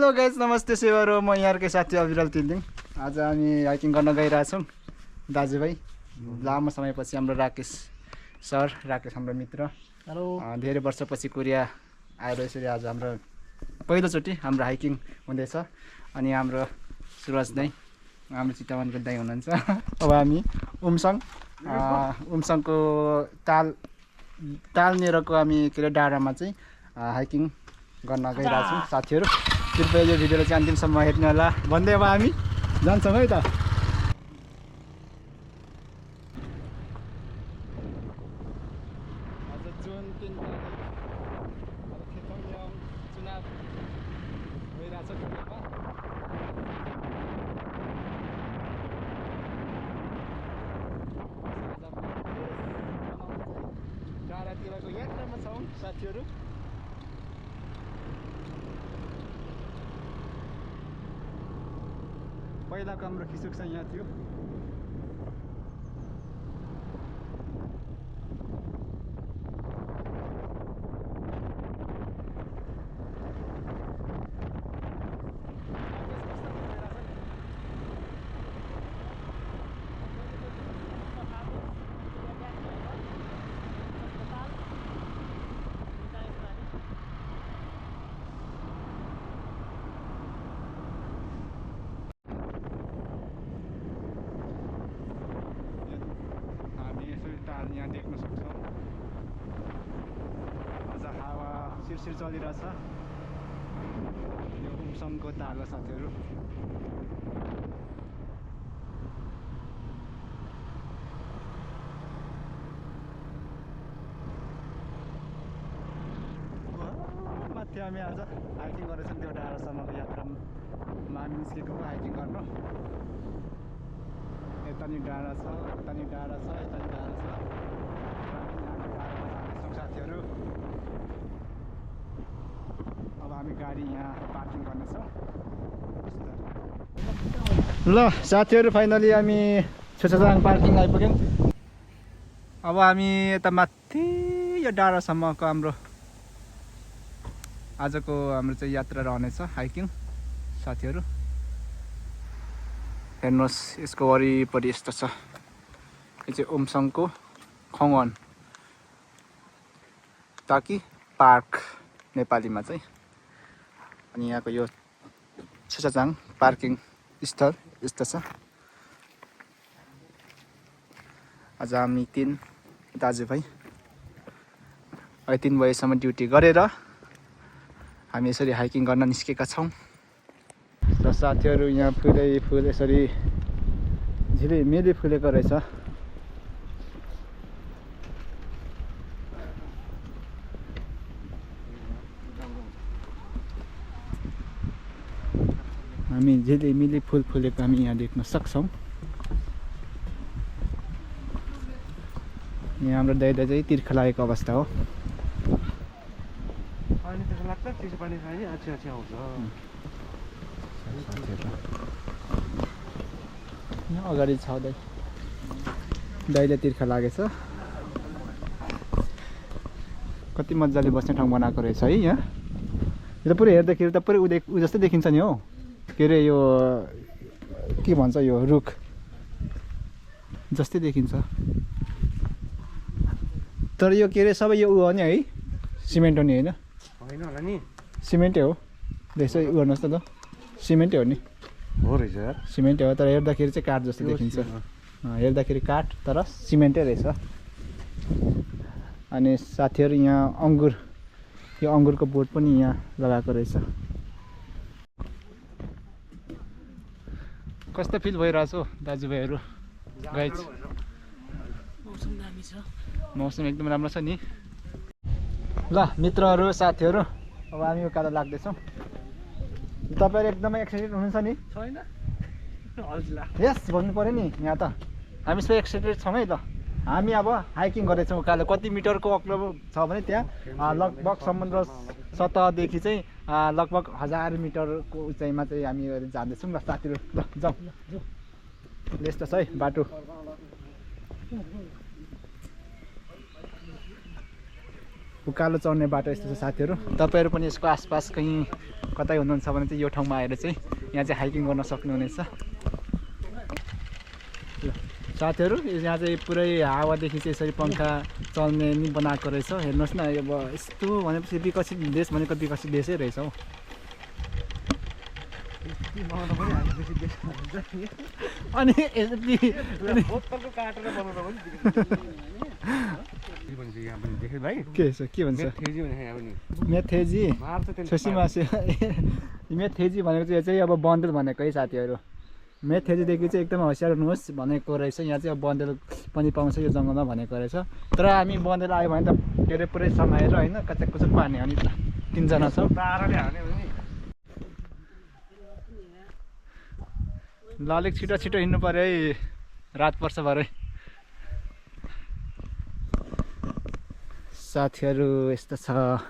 Hello guys, नमस्ते सेवारो। म यहाँकै साथी अविरल तिलिङ। आज हामी हाइकिङ गर्न गइरहेछौँ दाजुभाइ। लामो समयपछि हाम्रो राकेश हाम्रो मित्र। हेलो। धेरै वर्षपछि कोरिया आएर यसरी आज हाम्रो पहिलोचोटि हाम्रो हाइकिङ हुँदैछ। अनि हाम्रो सुरज दाइ, हाम्रो चितवनको दाइ हुनुहुन्छ। अब हामी उमसङको तालनेरको हामी डाँडामा चाहिँ हाइकिङ गर्न गइरहेछौँ साथीहरू। कृपया यो भिडियोलाई चाहिँ अन्तिमसम्म हेर्नु होला भन्दै अब हामी जान्छौँ है त। आज जुन 3 अब खेतौँल्याङ चुनाव भइरहेछ टोलमा। डाँडातिरको यात्रामा छौँ साथीहरू। पहिलाको हाम्रो खिचुक चाहिँ यहाँ थियो। यहाँ देख्न सक्छौँ आज हावा सिरसिर चलिरहेछ। यो उमसङको ताल हो साथीहरू। माथि हामी आज हाइकिङ गरेछौँ त्यो डाँडासम्मको यात्रामा हामी निस्केको हो हाइकिङ गर्नु। यता नि डाँडा छ, यता नि डाँडा छ, यता नि डाँडा छ। साथीहरू अब हामी गाडी यहाँ पार्किङ गर्नेछौँ। ल साथीहरू, फाइनली हामी छेसाङ पार्किङ आइपुग्यौँ। अब हामी यता माथि यो डाँडासम्मको हाम्रो आजको हाम्रो चाहिँ यात्रा रहनेछ हाइकिङ साथीहरू। हेर्नुहोस् यसको वरिपरि यस्तो छ। यो चाहिँ उमसङको खङवन ताकि पार्क नेपालीमा चाहिँ। अनि यहाँको यो छेसाङ पार्किङ स्थल यस्तो छ। आज हामी 3 दाजुभाइ अहिले 3 बजेसम्म ड्युटी गरेर हामी यसरी हाइकिङ गर्न निस्केका छौँ। र साथीहरू यहाँ फुल यसरी झिलिमिली फुलेको रहेछ। हामी झिलिमिली फुल फुलेको हामी यहाँ देख्न सक्छौँ। यहाँ हाम्रो दाइदा चाहिँ तिर्खा लागेको अवस्था हो। यहाँ अगाडि छ दाइले तिर्खा लागेछ। कति मजाले बस्ने ठाउँ बनाएको रहेछ है। यहाँ यो त पुरै हेर्दाखेरि त पुरै उ जस्तै देखिन्छ नि हो। के अरे यो के भन्छ, यो रुख जस्तै देखिन्छ। तर यो के अरे सबै यो उ हो नि है, सिमेन्ट हो नि होइन? होइन होला नि, सिमेन्टै हो। यसो उ गर्नुहोस् त सिमेन्टै हो नि। हो रहेछ यार, सिमेन्टै हो। तर हेर्दाखेरि चाहिँ काठ जस्तो देखिन्छ। हेर्दाखेरि काठ तर सिमेन्टै रहेछ। अनि साथीहरू यहाँ अङ्गुर, यो अङ्गुरको बोट पनि यहाँ लगाएको रहेछ। कस्तो फिल भइरहेछ हो दाजुभाइहरू? गाइज मौसम दामी छ, मौसम एकदम राम्रो छ नि। ल मित्रहरू, साथीहरू, अब हामी उकालो लाग्दैछौँ। तपाईँहरू एकदमै एक्साइटेड हुनुहुन्छ नि? छैन यस भन्नु पऱ्यो नि। यहाँ त हामी सबै एक्साइटेड छौँ है। ल हामी अब हाइकिङ गर्दैछौँ उकालो। कति मिटरको अग्लो छ भने त्यहाँ लगभग समुद्र सतहदेखि चाहिँ लगभग 1000 मिटरको उचाइमा चाहिँ हामी जाँदैछौँ। ल साथीहरू, ल जाउँ। यस्तो छ है बाटो। उकालो चढ्ने बाटो यस्तो छ साथीहरू। तपाईँहरू पनि यसको आसपास कहीँ कतै हुनुहुन्छ भने चाहिँ यो ठाउँमा आएर चाहिँ यहाँ चाहिँ हाइकिङ गर्न सक्नुहुनेछ। साथीहरू यहाँ चाहिँ पुरै हावादेखि चाहिँ यसरी पङ्खा चल्ने नि बनाएको रहेछ। हेर्नुहोस् न अब यस्तो भनेपछि विकसित देश भनेको विकसित देशै रहेछ हौ। अनि के भन्छ मेथेजी छुसी मासु मेथेजी भनेको चाहिँ अब बन्देल भनेको है साथीहरू। मेथेजीदेखि चाहिँ एकदमै होसियार हुनुहोस् भनेको रहेछ। यहाँ चाहिँ अब बन्देल पनि पाउँछ यो जङ्गलमा भनेको रहेछ। तर हामी बन्देल आयो भने त के अरे पुरै समाएर होइन कचाक कुचुक पार्ने हो नि त। 3 जना छौँ। ल अलिक छिटो छिटो हिँड्नु पऱ्यो है, रात पर्छ भरे। साथीहरू यस्तो छ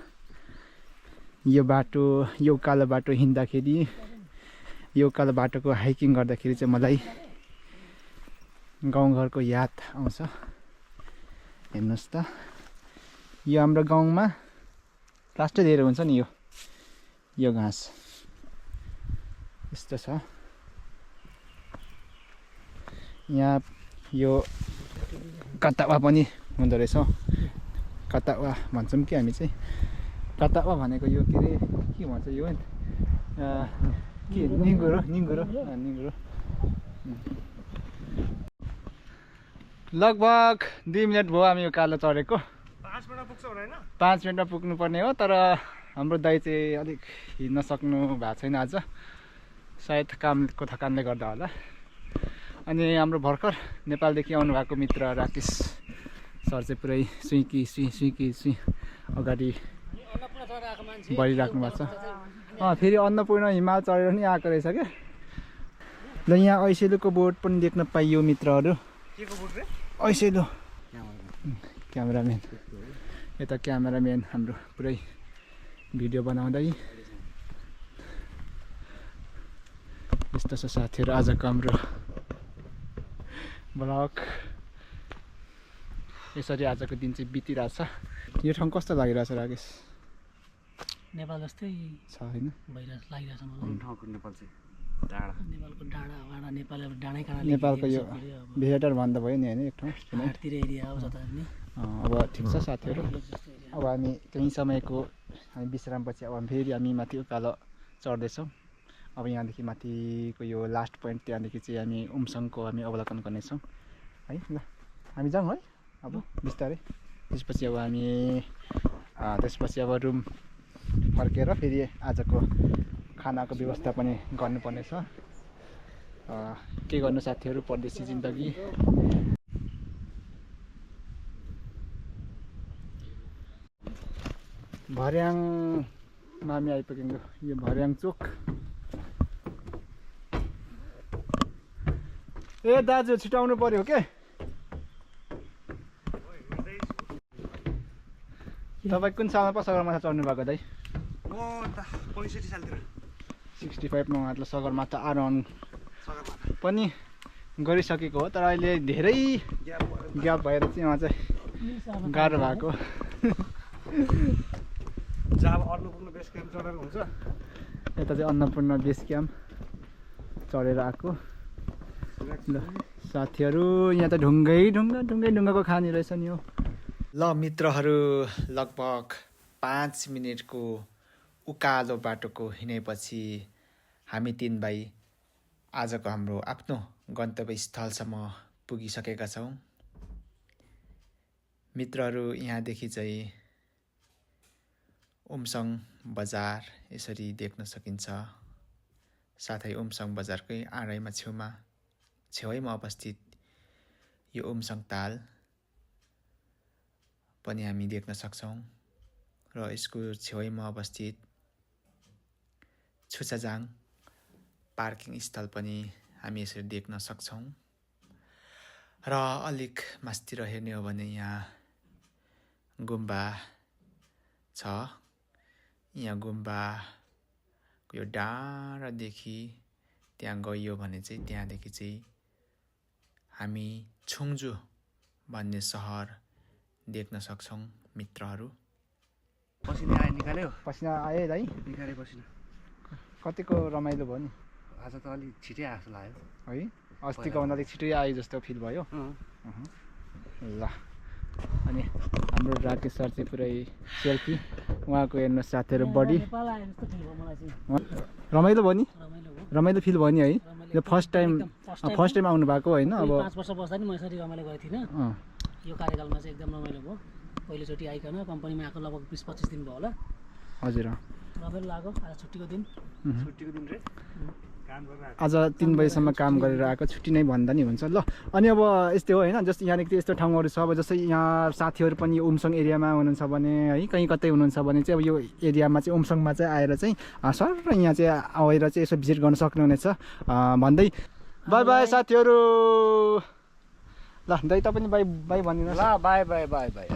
यो बाटो, यो उकालो बाटो हिँड्दाखेरि, यो उकालो बाटोको हाइकिङ गर्दाखेरि चाहिँ मलाई गाउँघरको याद आउँछ। हेर्नुहोस् त यो हाम्रो गाउँमा लास्टै धेरै हुन्छ नि यो घाँस यस्तो छ। यहाँ यो कतावा पनि हुँदो रहेछ। कतावा भन्छौँ कि हामी चाहिँ। कतावा भनेको यो के अरे के भन्छ यो के निङ्गुरो निङ्गुरो निङ्गुरो। लगभग 2 मिनट भयो हामी यो कालो चढेको। 5 मिनटमा पुग्छ होइन? 5 मिनटमा पुग्नु पर्ने हो। तर हाम्रो दाइ चाहिँ अलिक हिँड्न सक्नु भएको छैन आज, सायद कामको थकानले गर्दा होला। अनि हाम्रो भर्खर नेपालदेखि आउनुभएको मित्र राकेश सर चाहिँ पुरै सुई अगाडि बढिराख्नु भएको छ। फेरि अन्नपूर्ण हिमाल चढेर नि आएको रहेछ क्या। ल यहाँ ऐसेलुको बोर्ड पनि देख्न पाइयो मित्रहरू। ऐसेलु क्यामेराम्यान, यता क्यामेराम्यान हाम्रो पुरै भिडियो बनाउँदै। यस्तो छ साथीहरू आजको हाम्रो ब्लग। यसरी आजको दिन चाहिँ बितिरहेछ। यो ठाउँ कस्तो लागिरहेछ राकेश? नेपाल जस्तै छ होइन? लागिरहेछ कुन ठाउँको नेपाल चाहिँ? डाँडा। नेपालको डाँडा नेपाल अब डाँडै काँडा नेपालको यो भिजिटर भन्दा भयो नि होइन एक ठाउँ पाहाडतिर एरिया हो जता पनि। अब ठिक छ साथीहरू। अब हामी केही समयको हामी विश्रामपछि अब फेरि हामी माथि उकालो चढ्दैछौँ। अब यहाँदेखि माथिको यो लास्ट पोइन्ट त्यहाँदेखि चाहिँ हामी उमसङको हामी अवलोकन गर्नेछौँ है। ल हामी जाउँ है अब बिस्तारै। त्यसपछि अब रुम फर्केर फेरि आजको खानाको व्यवस्था पनि गर्नुपर्ने छ। के गर्नु साथीहरू, परदेशी जिन्दगी। भर्याङमा हामी आइपुग्यौँ। यो भर्याङ चोक। ए दाजु छिटाउनु पर्यो के? तपाईँ कुन सालमा पो सगरमाथा चढ्नु भएको दाइ? म त 65 सालतिर। 65 मा मतलब सगरमाथा आरोहण पनि गरिसकेको हो। तर अहिले धेरै ग्याप भएर चाहिँ उहाँ चाहिँ गाह्रो भएको। जब अन्नपूर्ण बेस क्याम्प चढेर हुन्छ। यता चाहिँ अन्नपूर्ण बेस क्याम्प चढेर आएको। ल साथीहरू यहाँ त ढुङ्गाको खानी रहेछ नि हो। ल मित्रहरू, लगभग 5 मिनटको उकालो बाटोको हिँडेपछि हामी 3 भाइ आजको हाम्रो आफ्नो गन्तव्य स्थलसम्म पुगिसकेका छौँ। मित्रहरू यहाँदेखि चाहिँ उमसङ बजार यसरी देख्न सकिन्छ। साथै उमसङ बजारकै आडैमा छेउमा अवस्थित यो उमसङ ताल पनि हामी देख्न सक्छौँ। र यसको छेउमा अवस्थित छुचाजाङ पार्किङ स्थल पनि हामी यसरी देख्न सक्छौँ। र अलिक मास्तिर हेर्ने हो भने यहाँ गुम्बा छ। यहाँ गुम्बाको यो डाँडादेखि त्यहाँ गइयो भने चाहिँ त्यहाँदेखि चाहिँ हामी छुङजु भन्ने सहर देख्न सक्छौँ मित्रहरू। पसिना आयो निकाल्यो पसिना आयो दाइ निकाले पसिना कतिको रमाइलो भयो नि आज त अलिक छिटै आएको जस्तो लाग्यो है अस्तिको भन्दा अलिक छिटै आयो जस्तो फिल भयो ल अनि हाम्रो राकेश सर चाहिँ पुरै सेल्फी उहाँको हेर्नु साथीहरू बडी नेपाल आए जस्तो फिल भयो मलाई चाहिँ रमाइलो भयो नि रमाइलो भयो रमाइलो फिल भयो नि है यो फर्स्ट टाइम आउनु भएको होइन अब 5 वर्ष बस्दा नि म यसरी रमाइलो गरेको थिइनँ यो कार्यकालमा चाहिँ एकदम रमाइलो भयो पहिलोचोटि आइकन कम्पनीमा आएको लगभग 20-25 दिन भयो होला हजुर रमाइलो लाग्यो आज छुट्टीको दिन छुट्टीको दिन रे काम गरेर आएको आज 3 बजीसम्म काम गरेर आएको छुट्टी नै भन्दा नि हुन्छ ल अनि अब यस्तै हो होइन जस्तै यहाँनिर यस्तो ठाउँहरू छ अब जस्तै यहाँ साथीहरू पनि यो उमसङ एरियामा हुनुहुन्छ भने है कहीँ कतै हुनुहुन्छ भने चाहिँ अब यो एरियामा चाहिँ उमसङमा चाहिँ आएर चाहिँ सर यहाँ चाहिँ आएर चाहिँ यसो भिजिट गर्न सक्नुहुनेछ भन्दै बाई बाई साथीहरू ल दाइ तपाईँ पनि बाई बाई भनिदिनुहोस् ल बाई बाई बाई बाई